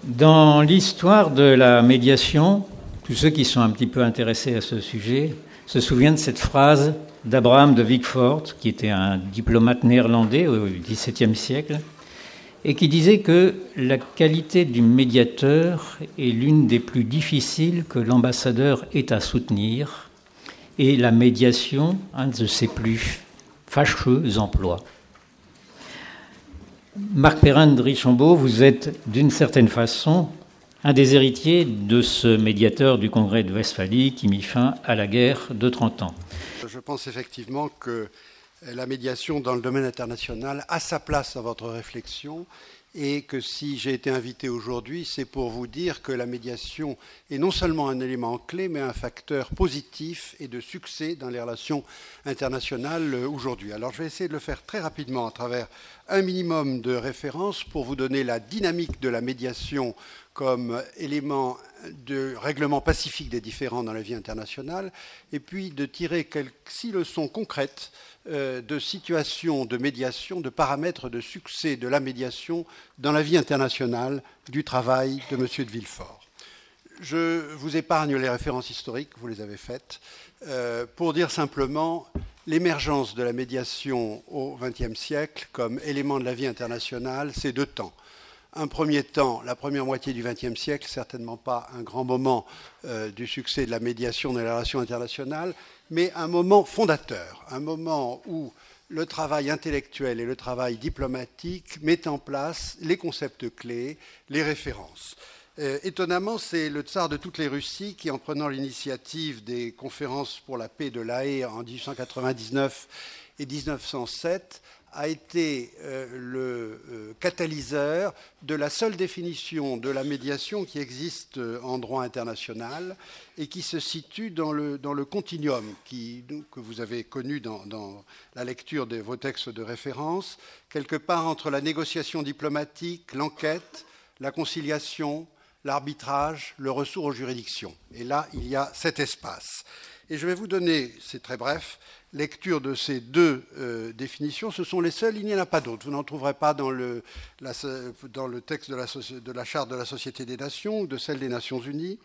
Dans l'histoire de la médiation, tous ceux qui sont un petit peu intéressés à ce sujet se souviennent de cette phrase d'Abraham de Wigfort, qui était un diplomate néerlandais au XVIIe siècle, et qui disait que la qualité du médiateur est l'une des plus difficiles que l'ambassadeur ait à soutenir, et la médiation, un de ses plus fâcheux emplois. Marc Perrin de Richambault, vous êtes d'une certaine façon un des héritiers de ce médiateur du Congrès de Westphalie qui mit fin à la guerre de 30 ans. Je pense effectivement que la médiation dans le domaine international a sa place dans votre réflexion et que si j'ai été invité aujourd'hui, c'est pour vous dire que la médiation est non seulement un élément clé, mais un facteur positif et de succès dans les relations internationales aujourd'hui. Alors je vais essayer de le faire très rapidement à travers un minimum de références pour vous donner la dynamique de la médiation comme élément de règlement pacifique des différends dans la vie internationale, et puis de tirer 6 leçons concrètes de situations de médiation, de paramètres de succès de la médiation dans la vie internationale du travail de M. de Villefort. Je vous épargne les références historiques, vous les avez faites, pour dire simplement l'émergence de la médiation au XXe siècle comme élément de la vie internationale, c'est 2 temps. Un premier temps, la première moitié du XXe siècle, certainement pas un grand moment du succès de la médiation dans les relations internationales, mais un moment fondateur, un moment où le travail intellectuel et le travail diplomatique mettent en place les concepts clés, les références. Étonnamment, c'est le tsar de toutes les Russies qui, en prenant l'initiative des conférences pour la paix de La Haye en 1899 et 1907, a été le catalyseur de la seule définition de la médiation qui existe en droit international et qui se situe dans le continuum que vous avez connu dans la lecture de vos textes de référence, quelque part entre la négociation diplomatique, l'enquête, la conciliation, l'arbitrage, le recours aux juridictions. Et là, il y a cet espace. Et je vais vous donner, c'est très bref, lecture de ces 2 définitions. Ce sont les seules, il n'y en a pas d'autres. Vous n'en trouverez pas dans le texte de la Charte de la Société des Nations ou de celle des Nations Unies.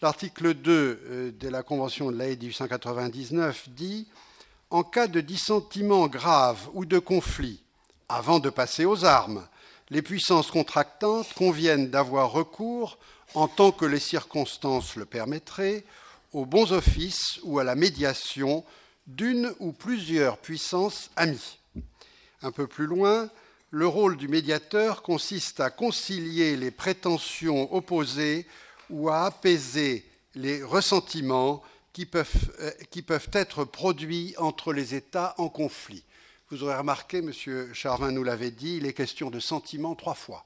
L'article 2 de la Convention de La Haye de 1899 dit « En cas de dissentiment grave ou de conflit, avant de passer aux armes, les puissances contractantes conviennent d'avoir recours, en tant que les circonstances le permettraient, aux bons offices ou à la médiation d'une ou plusieurs puissances amies. » Un peu plus loin, le rôle du médiateur consiste à concilier les prétentions opposées ou à apaiser les ressentiments qui peuvent être produits entre les États en conflit. Vous aurez remarqué, M. Charvin nous l'avait dit, il est question de sentiments 3 fois.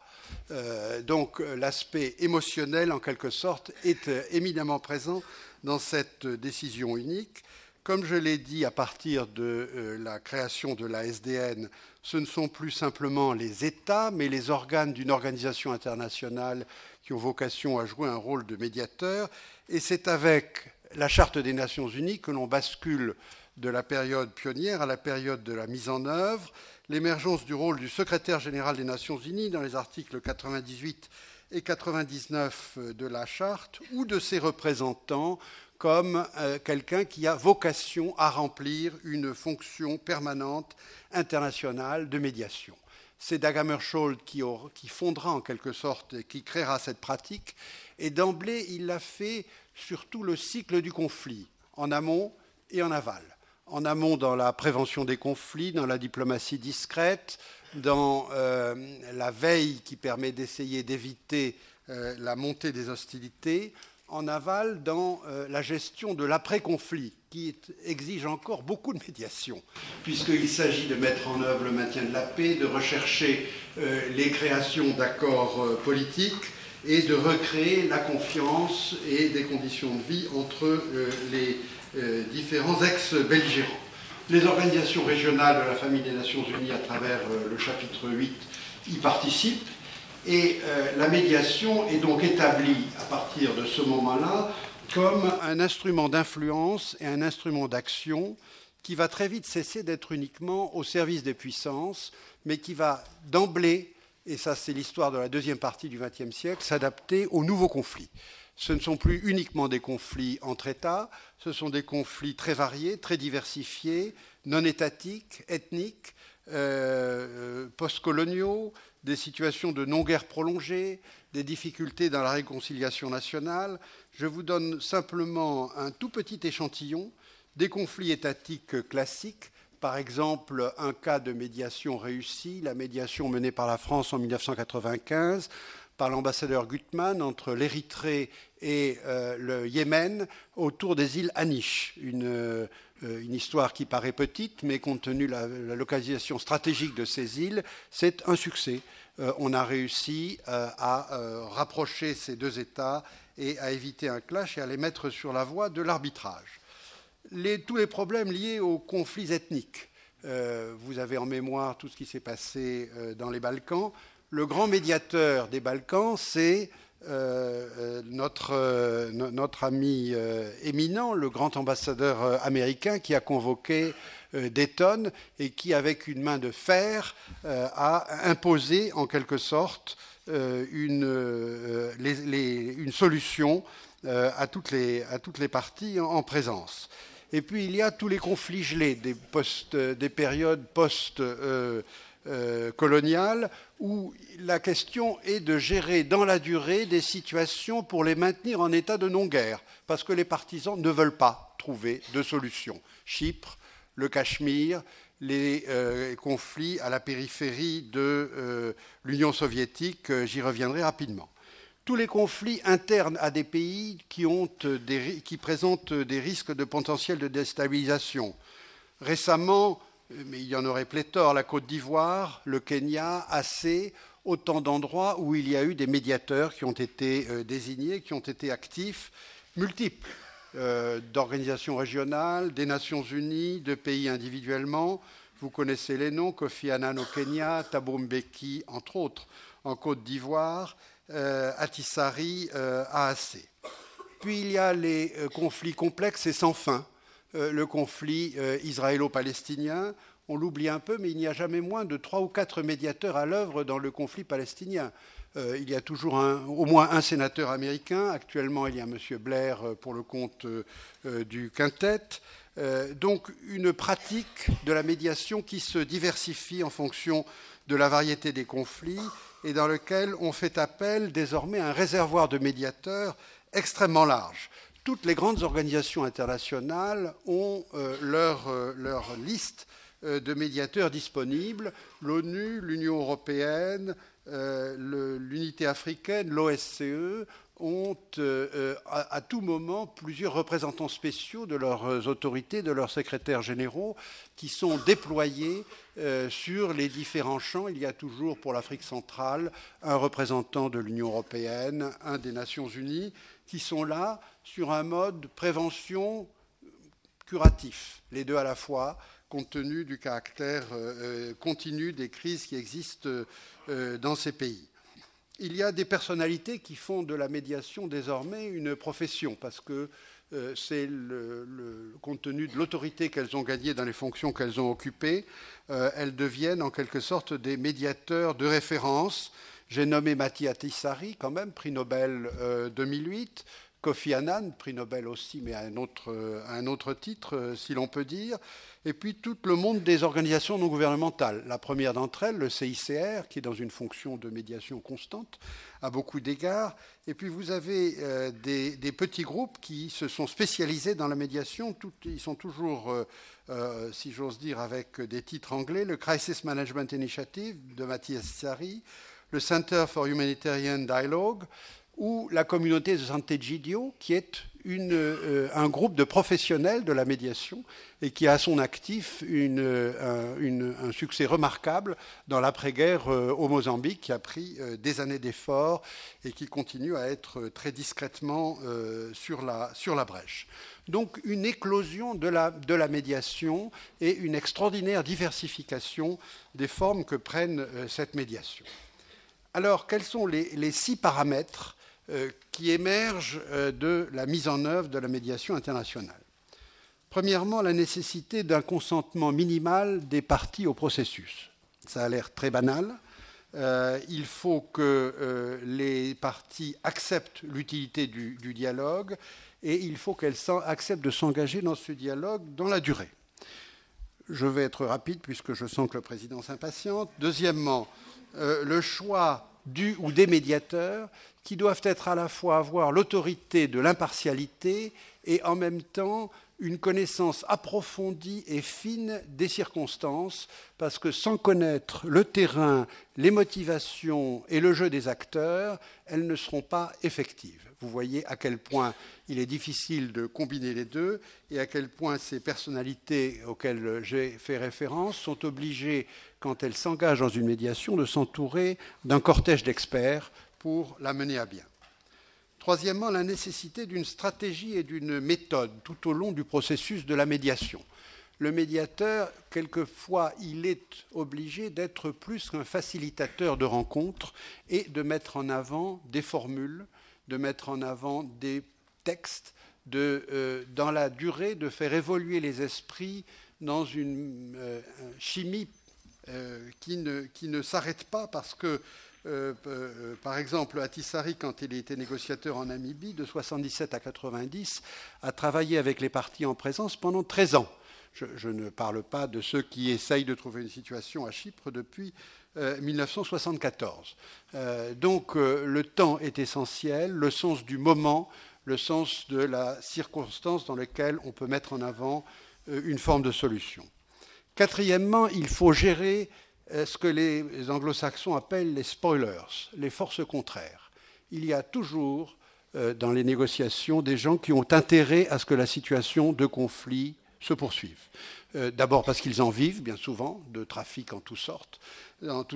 Donc l'aspect émotionnel, en quelque sorte, est éminemment présent dans cette décision unique. Comme je l'ai dit à partir de la création de la SDN, ce ne sont plus simplement les États, mais les organes d'une organisation internationale qui ont vocation à jouer un rôle de médiateur. Et c'est avec la Charte des Nations Unies que l'on bascule de la période pionnière à la période de la mise en œuvre, l'émergence du rôle du secrétaire général des Nations Unies dans les articles 98 et 99 de la Charte, ou de ses représentants comme quelqu'un qui a vocation à remplir une fonction permanente internationale de médiation. C'est Dag Hammarskjöld qui fondera en quelque sorte, qui créera cette pratique, et d'emblée il l'a fait sur tout le cycle du conflit, en amont et en aval. En amont dans la prévention des conflits, dans la diplomatie discrète, dans la veille qui permet d'essayer d'éviter la montée des hostilités, en aval dans la gestion de l'après-conflit, qui exige encore beaucoup de médiation, puisqu'il s'agit de mettre en œuvre le maintien de la paix, de rechercher les créations d'accords politiques et de recréer la confiance et des conditions de vie entre les différents ex-belligérants. Les organisations régionales de la famille des Nations Unies, à travers le chapitre 8, y participent. Et la médiation est donc établie à partir de ce moment-là comme un instrument d'influence et un instrument d'action qui va très vite cesser d'être uniquement au service des puissances, mais qui va d'emblée et ça c'est l'histoire de la deuxième partie du XXe siècle, s'adapter aux nouveaux conflits. Ce ne sont plus uniquement des conflits entre États, ce sont des conflits très variés, très diversifiés, non étatiques, ethniques, postcoloniaux, des situations de non-guerre prolongée, des difficultés dans la réconciliation nationale. Je vous donne simplement un tout petit échantillon des conflits étatiques classiques. Par exemple, un cas de médiation réussie, la médiation menée par la France en 1995 par l'ambassadeur Gutmann entre l'Érythrée et le Yémen autour des îles Hanish. Une histoire qui paraît petite, mais compte tenu de la localisation stratégique de ces îles, c'est un succès. On a réussi à rapprocher ces deux États et à éviter un clash et à les mettre sur la voie de l'arbitrage. Tous les problèmes liés aux conflits ethniques. Vous avez en mémoire tout ce qui s'est passé dans les Balkans. Le grand médiateur des Balkans, c'est notre ami éminent, le grand ambassadeur américain qui a convoqué Dayton et qui, avec une main de fer, a imposé en quelque sorte une solution à toutes les parties en présence. Et puis il y a tous les conflits gelés des périodes post-coloniales où la question est de gérer dans la durée des situations pour les maintenir en état de non-guerre, parce que les partisans ne veulent pas trouver de solution. Chypre, le Cachemire, les conflits à la périphérie de l'Union soviétique, j'y reviendrai rapidement. Tous les conflits internes à des pays qui présentent des risques de potentiel de déstabilisation. Récemment, mais il y en aurait pléthore, la Côte d'Ivoire, le Kenya, assez, autant d'endroits où il y a eu des médiateurs qui ont été désignés, qui ont été actifs, multiples, d'organisations régionales, des Nations Unies, de pays individuellement. Vous connaissez les noms, Kofi Annan au Kenya, Thabo Mbeki, entre autres, en Côte d'Ivoire, Atisari à Assé. Puis il y a les conflits complexes et sans fin. Le conflit israélo-palestinien, on l'oublie un peu, mais il n'y a jamais moins de 3 ou 4 médiateurs à l'œuvre dans le conflit palestinien. Il y a toujours au moins un sénateur américain. Actuellement, il y a M. Blair pour le compte du Quintet. Donc une pratique de la médiation qui se diversifie en fonction de la variété des conflits et dans lequel on fait appel désormais à un réservoir de médiateurs extrêmement large. Toutes les grandes organisations internationales ont leur liste de médiateurs disponibles. L'ONU, l'Union européenne, l'Unité africaine, l'OSCE ont à tout moment plusieurs représentants spéciaux de leurs autorités, de leurs secrétaires généraux, qui sont déployés sur les différents champs. Il y a toujours pour l'Afrique centrale un représentant de l'Union européenne, un des Nations unies, qui sont là sur un mode prévention curatif, les deux à la fois, compte tenu du caractère continu des crises qui existent dans ces pays. Il y a des personnalités qui font de la médiation désormais une profession, parce que c'est compte tenu de l'autorité qu'elles ont gagnée dans les fonctions qu'elles ont occupées, elles deviennent en quelque sorte des médiateurs de référence. J'ai nommé Matti Ahtisaari, quand même, prix Nobel 2008, Kofi Annan, prix Nobel aussi, mais à un autre titre, si l'on peut dire, et puis tout le monde des organisations non gouvernementales. La première d'entre elles, le CICR, qui est dans une fonction de médiation constante à beaucoup d'égards, et puis vous avez des petits groupes qui se sont spécialisés dans la médiation. Ils sont toujours, si j'ose dire, avec des titres anglais, le Crisis Management Initiative de Matti Ahtisaari, le Center for Humanitarian Dialogue, ou la communauté de Sant'Egidio, qui est un groupe de professionnels de la médiation et qui a à son actif un succès remarquable dans l'après-guerre au Mozambique, qui a pris des années d'efforts et qui continue à être très discrètement sur la brèche. Donc une éclosion de la médiation et une extraordinaire diversification des formes que prennent cette médiation. Alors, quels sont les 6 paramètres qui émergent de la mise en œuvre de la médiation internationale? Premièrement, la nécessité d'un consentement minimal des parties au processus. Ça a l'air très banal, Il faut que les parties acceptent l'utilité du dialogue et il faut qu'elles acceptent de s'engager dans ce dialogue dans la durée. Je vais être rapide puisque je sens que le président s'impatiente. Deuxièmement, le choix du ou des médiateurs qui doivent être à la fois avoir l'autorité de l'impartialité et en même temps une connaissance approfondie et fine des circonstances, parce que sans connaître le terrain, les motivations et le jeu des acteurs, elles ne seront pas effectives. Vous voyez à quel point il est difficile de combiner les deux et à quel point ces personnalités auxquelles j'ai fait référence sont obligées, quand elles s'engagent dans une médiation, de s'entourer d'un cortège d'experts pour la mener à bien. Troisièmement, la nécessité d'une stratégie et d'une méthode tout au long du processus de la médiation. Le médiateur, quelquefois, il est obligé d'être plus qu'un facilitateur de rencontres et de mettre en avant des formules, de mettre en avant des textes, dans la durée, de faire évoluer les esprits dans une chimie qui ne s'arrête pas parce que par exemple, Ahtisaari, quand il était négociateur en Namibie, de 77 à 90, a travaillé avec les partis en présence pendant 13 ans. Je ne parle pas de ceux qui essayent de trouver une situation à Chypre depuis 1974. Donc le temps est essentiel, le sens du moment, le sens de la circonstance dans laquelle on peut mettre en avant une forme de solution. Quatrièmement, il faut gérer ce que les anglo-saxons appellent les spoilers, les forces contraires. Il y a toujours dans les négociations des gens qui ont intérêt à ce que la situation de conflit se poursuive. D'abord parce qu'ils en vivent, bien souvent, de trafic en toutes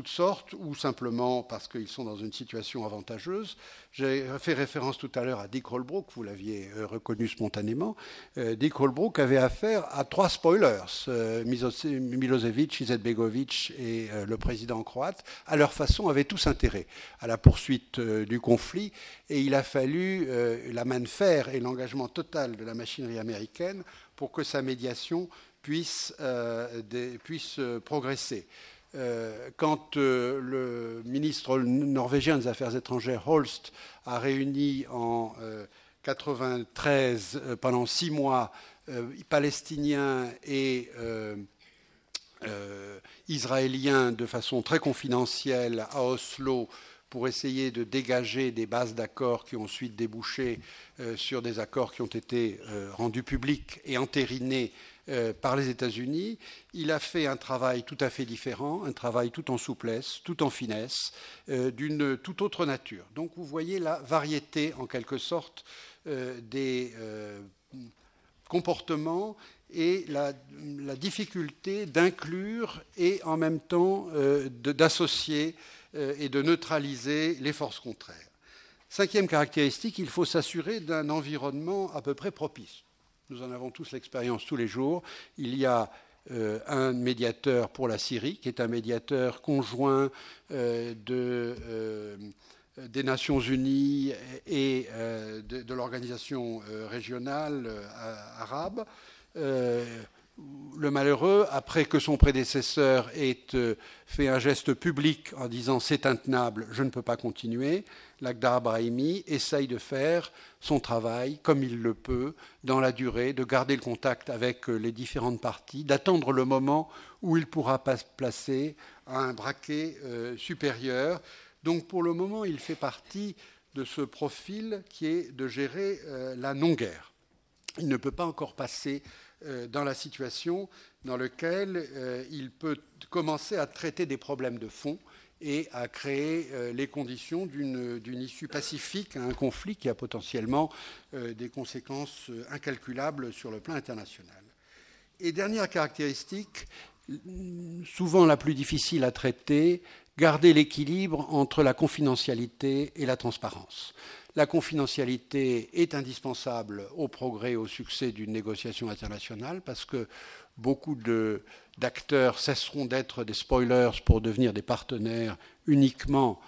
sortes, ou simplement parce qu'ils sont dans une situation avantageuse. J'ai fait référence tout à l'heure à Dick Holbrooke, vous l'aviez reconnu spontanément. Dick Holbrooke avait affaire à 3 spoilers, Milosevic, Izetbegovic et le président croate, à leur façon, avaient tous intérêt à la poursuite du conflit, et il a fallu la main de fer et l'engagement total de la machinerie américaine pour que sa médiation puisse progresser. Quand le ministre norvégien des Affaires étrangères, Holst, a réuni en 1993, pendant 6 mois, Palestiniens et Israéliens de façon très confidentielle à Oslo, pour essayer de dégager des bases d'accords qui ont ensuite débouché sur des accords qui ont été rendus publics et entérinés par les États-Unis. Il a fait un travail tout à fait différent, un travail tout en souplesse, tout en finesse, d'une toute autre nature. Donc vous voyez la variété, en quelque sorte, des comportements et la difficulté d'inclure et en même temps d'associer et de neutraliser les forces contraires. 5e caractéristique, il faut s'assurer d'un environnement à peu près propice. Nous en avons tous l'expérience tous les jours. Il y a un médiateur pour la Syrie, qui est un médiateur conjoint des Nations Unies et de l'organisation régionale arabe. Le malheureux, après que son prédécesseur ait fait un geste public en disant « c'est intenable, je ne peux pas continuer », Lakhdar Brahimi essaye de faire son travail comme il le peut, dans la durée, de garder le contact avec les différentes parties, d'attendre le moment où il pourra placer un braquet supérieur. Donc pour le moment, il fait partie de ce profil qui est de gérer la non-guerre. Il ne peut pas encore passer dans la situation dans laquelle il peut commencer à traiter des problèmes de fond et à créer les conditions d'une issue pacifique à un conflit qui a potentiellement des conséquences incalculables sur le plan international. Et dernière caractéristique, souvent la plus difficile à traiter, garder l'équilibre entre la confidentialité et la transparence. La confidentialité est indispensable au progrès et au succès d'une négociation internationale parce que beaucoup d'acteurs cesseront d'être des spoilers pour devenir des partenaires uniquement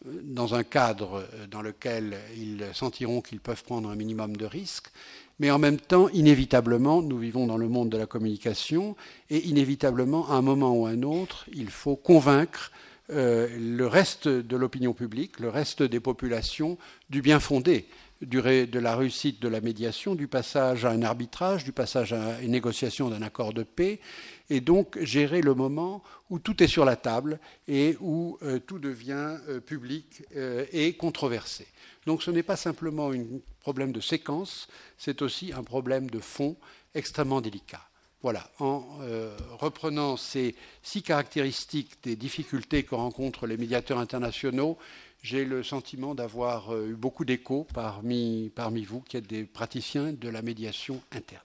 dans un cadre dans lequel ils sentiront qu'ils peuvent prendre un minimum de risques. Mais en même temps, inévitablement, nous vivons dans le monde de la communication et inévitablement, à un moment ou à un autre, il faut convaincre le reste de l'opinion publique, le reste des populations, du bien fondé de la réussite de la médiation, du passage à un arbitrage, du passage à une négociation d'un accord de paix, et donc gérer le moment où tout est sur la table et où tout devient public et controversé. Donc ce n'est pas simplement un problème de séquence, c'est aussi un problème de fond extrêmement délicat. Voilà, en reprenant ces 6 caractéristiques des difficultés que rencontrent les médiateurs internationaux, j'ai le sentiment d'avoir eu beaucoup d'échos parmi vous qui êtes des praticiens de la médiation interne.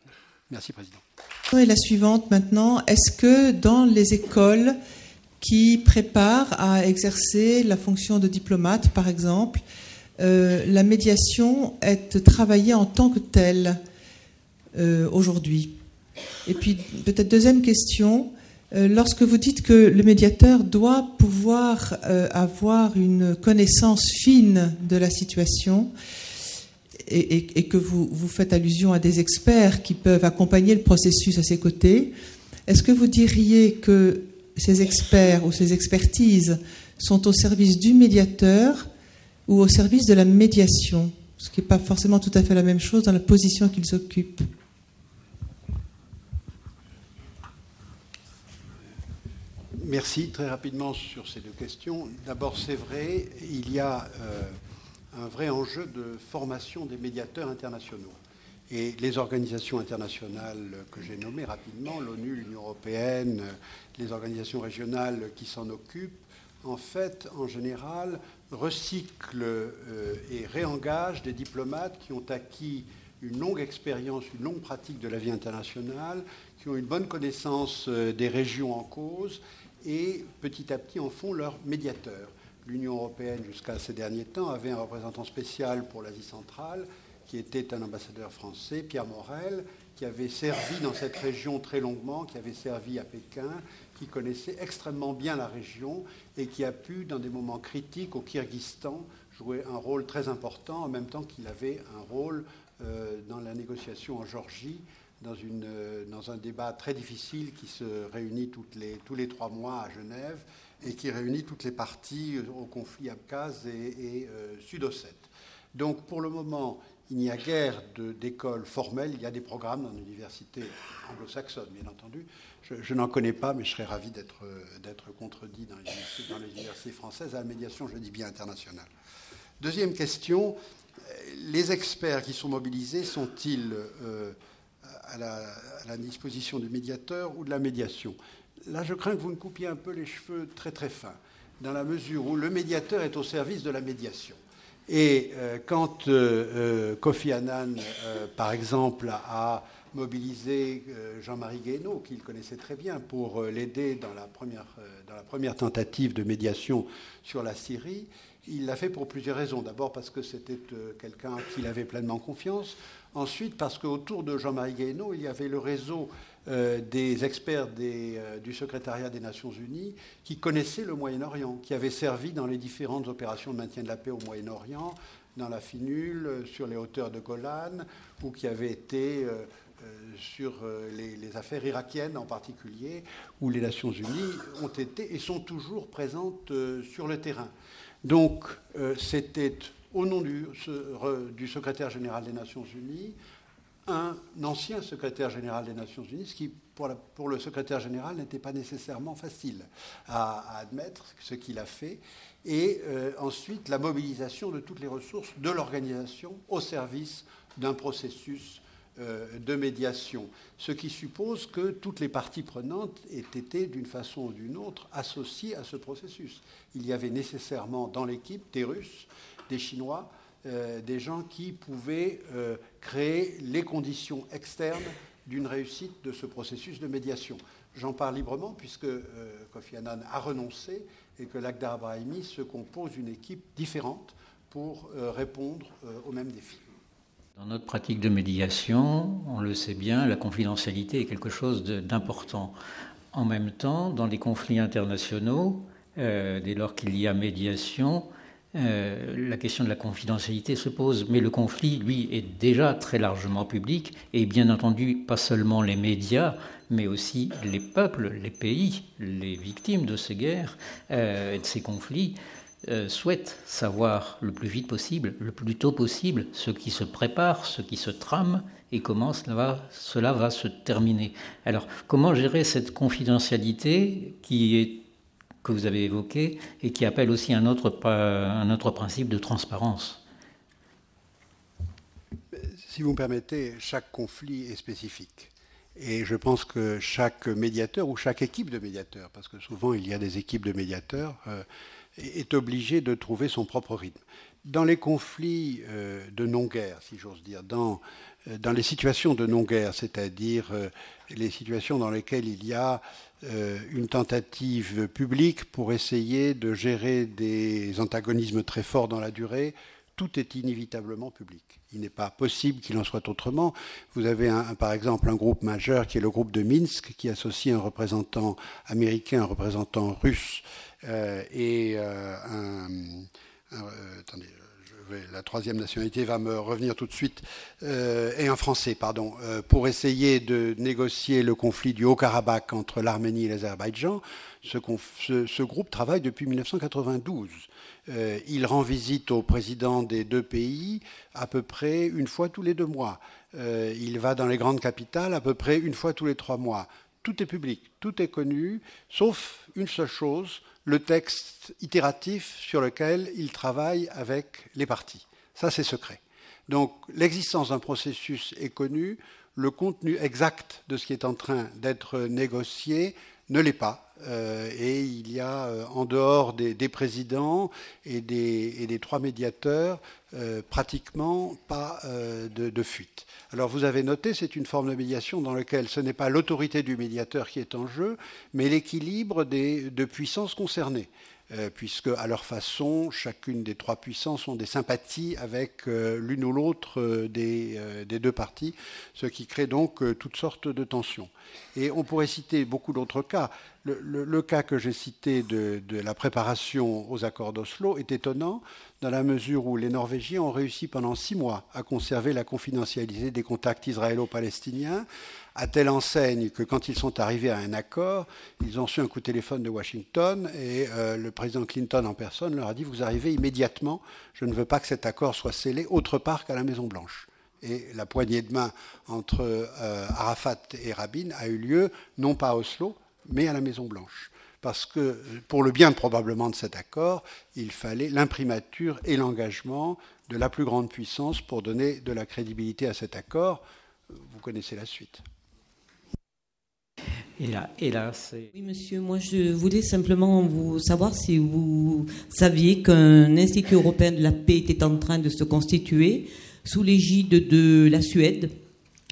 Merci, Président. Et la suivante maintenant, est-ce que dans les écoles qui préparent à exercer la fonction de diplomate, par exemple, la médiation est travaillée en tant que telle aujourd'hui? Et puis, peut-être deuxième question, lorsque vous dites que le médiateur doit pouvoir avoir une connaissance fine de la situation et que vous faites allusion à des experts qui peuvent accompagner le processus à ses côtés, est-ce que vous diriez que ces experts ou ces expertises sont au service du médiateur ou au service de la médiation, ce qui n'est pas forcément tout à fait la même chose dans la position qu'ils occupent? Merci. Très rapidement sur ces 2 questions. D'abord, c'est vrai, il y a un vrai enjeu de formation des médiateurs internationaux. Et les organisations internationales que j'ai nommées rapidement, l'ONU, l'Union européenne, les organisations régionales qui s'en occupent, en fait, en général, recyclent et réengagent des diplomates qui ont acquis une longue expérience, une longue pratique de la vie internationale, qui ont une bonne connaissance des régions en cause, et petit à petit en font leur médiateur. L'Union européenne, jusqu'à ces derniers temps, avait un représentant spécial pour l'Asie centrale, qui était un ambassadeur français, Pierre Morel, qui avait servi dans cette région très longuement, qui avait servi à Pékin, qui connaissait extrêmement bien la région et qui a pu, dans des moments critiques au Kyrgyzstan, jouer un rôle très important, en même temps qu'il avait un rôle dans la négociation en Géorgie, dans un débat très difficile qui se réunit tous les 3 mois à Genève et qui réunit toutes les parties au conflit abkhaze et sud-ossète. Donc pour le moment, il n'y a guère d'écoles formelles. Il y a des programmes dans l'université anglo-saxonne, bien entendu. Je n'en connais pas, mais je serais ravi d'être contredit dans les universités françaises. À la médiation, je dis bien internationale. Deuxième question, les experts qui sont mobilisés sont-ils à la disposition du médiateur ou de la médiation? Là, je crains que vous ne coupiez un peu les cheveux très très fins, dans la mesure où le médiateur est au service de la médiation. Et quand Kofi Annan, par exemple, a mobilisé Jean-Marie Guéhenno, qu'il connaissait très bien, pour l'aider dans la première tentative de médiation sur la Syrie, il l'a fait pour plusieurs raisons. D'abord parce que c'était quelqu'un qu'il avait pleinement confiance. Ensuite, parce qu'autour de Jean-Marie Guéhenno, il y avait le réseau des experts du secrétariat des Nations Unies qui connaissaient le Moyen-Orient, qui avaient servi dans les différentes opérations de maintien de la paix au Moyen-Orient, dans la FINUL, sur les hauteurs de Golan, ou qui avaient été sur les affaires irakiennes en particulier, où les Nations Unies ont été et sont toujours présentes sur le terrain. Donc, c'était au nom du secrétaire général des Nations Unies, un ancien secrétaire général des Nations Unies, ce qui, pour le secrétaire général, n'était pas nécessairement facile à admettre, ce qu'il a fait. Et ensuite, la mobilisation de toutes les ressources de l'organisation au service d'un processus de médiation, ce qui suppose que toutes les parties prenantes aient été, d'une façon ou d'une autre, associées à ce processus. Il y avait nécessairement dans l'équipe des Russes, des Chinois, des gens qui pouvaient créer les conditions externes d'une réussite de ce processus de médiation. J'en parle librement puisque Kofi Annan a renoncé et que Lakhdar Brahimi se compose d'une équipe différente pour répondre aux mêmes défis. Dans notre pratique de médiation, on le sait bien, la confidentialité est quelque chose d'important. En même temps, dans les conflits internationaux, dès lors qu'il y a médiation, la question de la confidentialité se pose. Mais le conflit, lui, est déjà très largement public, et bien entendu, pas seulement les médias, mais aussi les peuples, les pays, les victimes de ces guerres et de ces conflits souhaitent savoir le plus vite possible, le plus tôt possible, ce qui se prépare, ce qui se trame et comment cela va se terminer. Alors, comment gérer cette confidentialité que vous avez évoquée et qui appelle aussi un autre principe de transparence? Si vous me permettez, chaque conflit est spécifique. Et je pense que chaque médiateur ou chaque équipe de médiateurs, parce que souvent il y a des équipes de médiateurs, est obligé de trouver son propre rythme. Dans les conflits de non-guerre, si j'ose dire, dans les situations de non-guerre, c'est-à-dire les situations dans lesquelles il y a une tentative publique pour essayer de gérer des antagonismes très forts dans la durée, tout est inévitablement public. Il n'est pas possible qu'il en soit autrement. Vous avez par exemple un groupe majeur qui est le groupe de Minsk, qui associe un représentant américain, un représentant russe et attendez, la troisième nationalité va me revenir tout de suite, et un Français, pardon, pour essayer de négocier le conflit du Haut-Karabakh entre l'Arménie et l'Azerbaïdjan. Ce groupe travaille depuis 1992. Il rend visite au président des deux pays à peu près une fois tous les 2 mois. Il va dans les grandes capitales à peu près une fois tous les 3 mois. Tout est public, tout est connu, sauf une seule chose, le texte itératif sur lequel il travaille avec les parties. Ça, c'est secret. Donc, l'existence d'un processus est connue, le contenu exact de ce qui est en train d'être négocié ne l'est pas. Et il y a, en dehors des présidents et des 3 médiateurs, pratiquement pas de fuite. Alors vous avez noté, c'est une forme de médiation dans laquelle ce n'est pas l'autorité du médiateur qui est en jeu, mais l'équilibre de puissances concernées. Puisque, à leur façon, chacune des 3 puissances ont des sympathies avec l'une ou l'autre des 2 parties, ce qui crée donc toutes sortes de tensions. Et on pourrait citer beaucoup d'autres cas. Le cas que j'ai cité de la préparation aux accords d'Oslo est étonnant dans la mesure où les Norvégiens ont réussi pendant 6 mois à conserver la confidentialité des contacts israélo-palestiniens, à telle enseigne que quand ils sont arrivés à un accord, ils ont reçu un coup de téléphone de Washington et le président Clinton en personne leur a dit « Vous arrivez immédiatement, je ne veux pas que cet accord soit scellé autre part qu'à la Maison-Blanche ». Et la poignée de main entre Arafat et Rabin a eu lieu, non pas à Oslo, mais à la Maison-Blanche. Parce que, pour le bien probablement de cet accord, il fallait l'imprimature et l'engagement de la plus grande puissance pour donner de la crédibilité à cet accord. Vous connaissez la suite. Et là, c'est... Oui, monsieur, moi je voulais simplement vous savoir si vous saviez qu'un Institut européen de la paix était en train de se constituer sous l'égide de la Suède.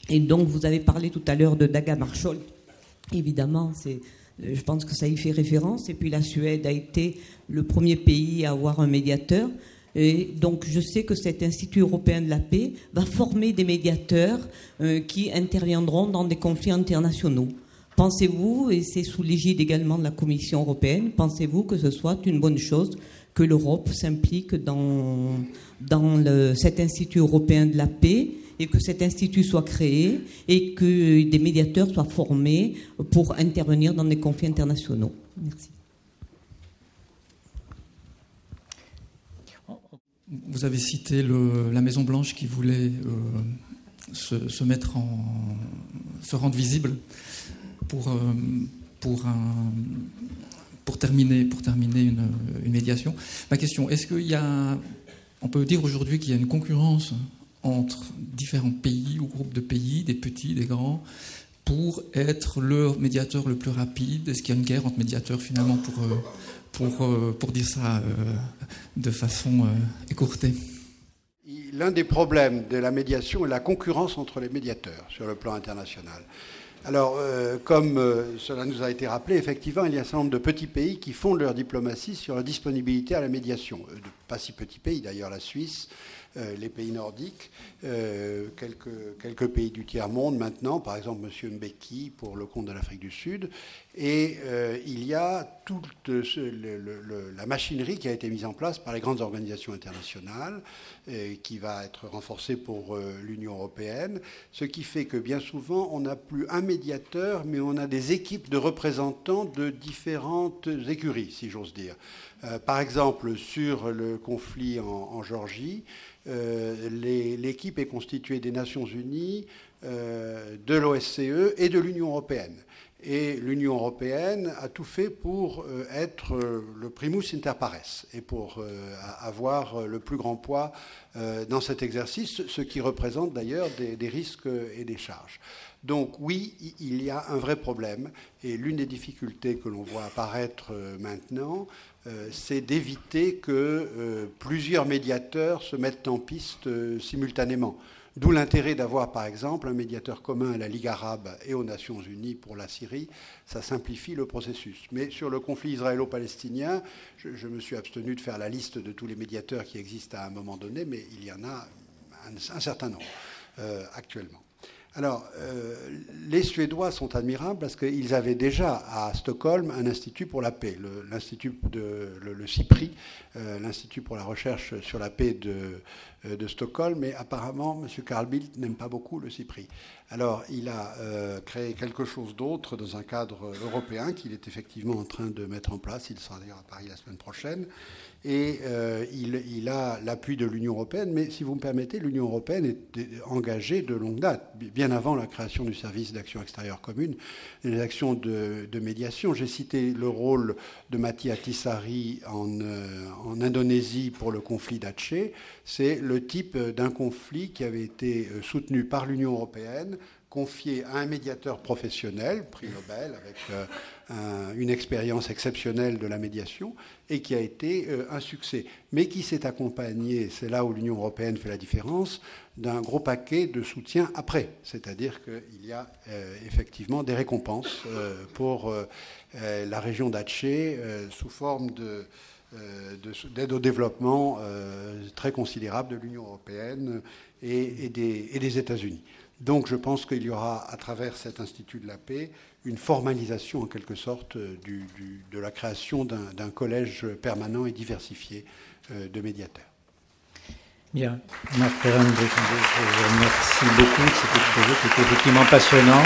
Et donc, vous avez parlé tout à l'heure de Dag Hammarskjöld. Évidemment, je pense que ça y fait référence. Et puis, la Suède a été le premier pays à avoir un médiateur. Et donc, je sais que cet Institut européen de la paix va former des médiateurs qui interviendront dans des conflits internationaux. Pensez-vous, et c'est sous l'égide également de la Commission européenne, pensez-vous que ce soit une bonne chose que l'Europe s'implique dans cet Institut européen de la paix et que cet institut soit créé et que des médiateurs soient formés pour intervenir dans des conflits internationaux? Merci. Vous avez cité la Maison-Blanche qui voulait se rendre visible pour terminer une médiation. Ma question, est-ce on peut dire aujourd'hui qu'il y a une concurrence entre différents pays ou groupes de pays, des petits, des grands, pour être le médiateur le plus rapide? Est-ce qu'il y a une guerre entre médiateurs finalement pour dire ça de façon écourtée? L'un des problèmes de la médiation est la concurrence entre les médiateurs sur le plan international. Alors, comme cela nous a été rappelé, effectivement, il y a un certain nombre de petits pays qui fondent leur diplomatie sur la disponibilité à la médiation. Pas si petits pays, d'ailleurs, la Suisse, les pays nordiques, quelques pays du tiers-monde maintenant, par exemple M. Mbeki pour le compte de l'Afrique du Sud. Et il y a toute la machinerie qui a été mise en place par les grandes organisations internationales, qui va être renforcée pour l'Union européenne, ce qui fait que bien souvent, on n'a plus un médiateur, mais on a des équipes de représentants de différentes écuries, si j'ose dire. Par exemple, sur le conflit en Géorgie, l'équipe est constituée des Nations Unies, de l'OSCE et de l'Union européenne. Et l'Union européenne a tout fait pour être le primus inter pares et pour avoir le plus grand poids dans cet exercice, ce qui représente d'ailleurs des risques et des charges. Donc oui, il y a un vrai problème. Et l'une des difficultés que l'on voit apparaître maintenant, c'est d'éviter que plusieurs médiateurs se mettent en piste simultanément. D'où l'intérêt d'avoir, par exemple, un médiateur commun à la Ligue arabe et aux Nations unies pour la Syrie. Ça simplifie le processus. Mais sur le conflit israélo-palestinien, je me suis abstenu de faire la liste de tous les médiateurs qui existent à un moment donné, mais il y en a un certain nombre actuellement. Alors, les Suédois sont admirables parce qu'ils avaient déjà à Stockholm un institut pour la paix, le CIPRI, l'Institut pour la recherche sur la paix de Stockholm, mais apparemment, M. Carl Bildt n'aime pas beaucoup le CIPRI. Alors, il a créé quelque chose d'autre dans un cadre européen qu'il est effectivement en train de mettre en place. Il sera d'ailleurs à Paris la semaine prochaine. Et il a l'appui de l'Union européenne, mais si vous me permettez, l'Union européenne est engagée de longue date, bien avant la création du service d'action extérieure commune, les actions de médiation. J'ai cité le rôle de Matti Ahtisaari en Indonésie pour le conflit d'Aceh. C'est le type d'un conflit qui avait été soutenu par l'Union européenne, confié à un médiateur professionnel, prix Nobel, avec une expérience exceptionnelle de la médiation, et qui a été un succès, mais qui s'est accompagné, c'est là où l'Union européenne fait la différence, d'un gros paquet de soutien après. C'est-à-dire qu'il y a effectivement des récompenses pour la région d'Aceh sous forme d'aide au développement très considérable de l'Union européenne et des États-Unis. Donc je pense qu'il y aura, à travers cet Institut de la paix, une formalisation en quelque sorte de la création d'un collège permanent et diversifié de médiateurs. Bien, Marc Ferrand, je vous remercie beaucoup de cet exposé qui est effectivement passionnant.